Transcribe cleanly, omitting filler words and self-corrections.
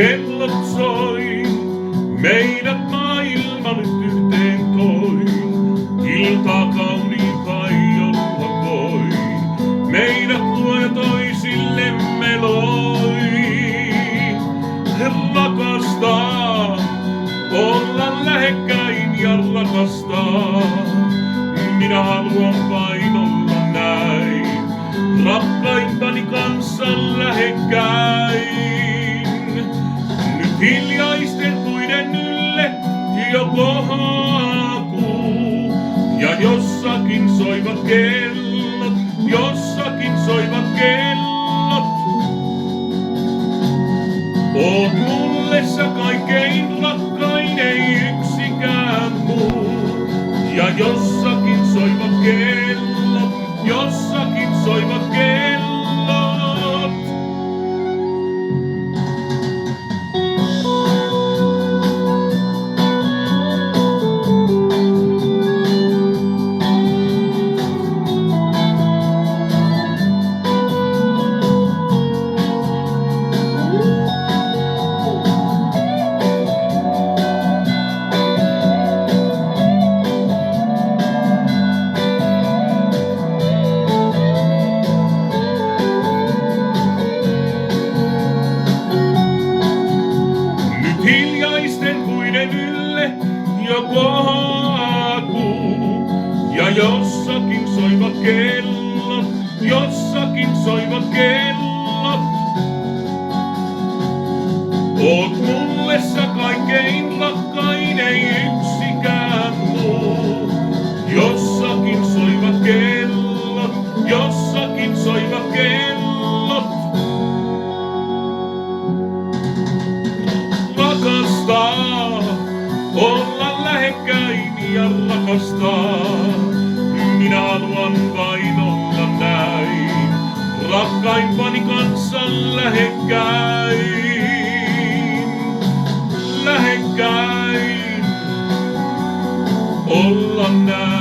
kellot soi, meidät maailma nyt yhteen toi. Iltaa kauniimpaa ei olla voi, meidät luoja toisillemme loi. Rakastaa, olla lähekkäin ja rakastaa. Minä haluan vain olla näin, rakkaimpani kanssa lähekkäin. Nyt hiljaisten puiden ylle jo kohakuu, ja jossakin soivat kellot, jossakin soivat kellot. Oot mulle sä kaikkein rakkain, ei yksikään muu. Ja jossakin soivat kellot, jossakin soivat kellot. Hiljaisten puiden ylle jo kohakuu, ja jossakin soivat kellot, jossakin soivat kellot. Oot mulle sä kaikkein rakkain, ei yksikään muu. Jossakin soivat kellot, jossakin soivat kellot. Rakastaa, olla lähekkäin ja rakastaa. Minä haluan vain olla näin, rakkaimpani kanssa lähekkäin. Lähekkäin, olla näin.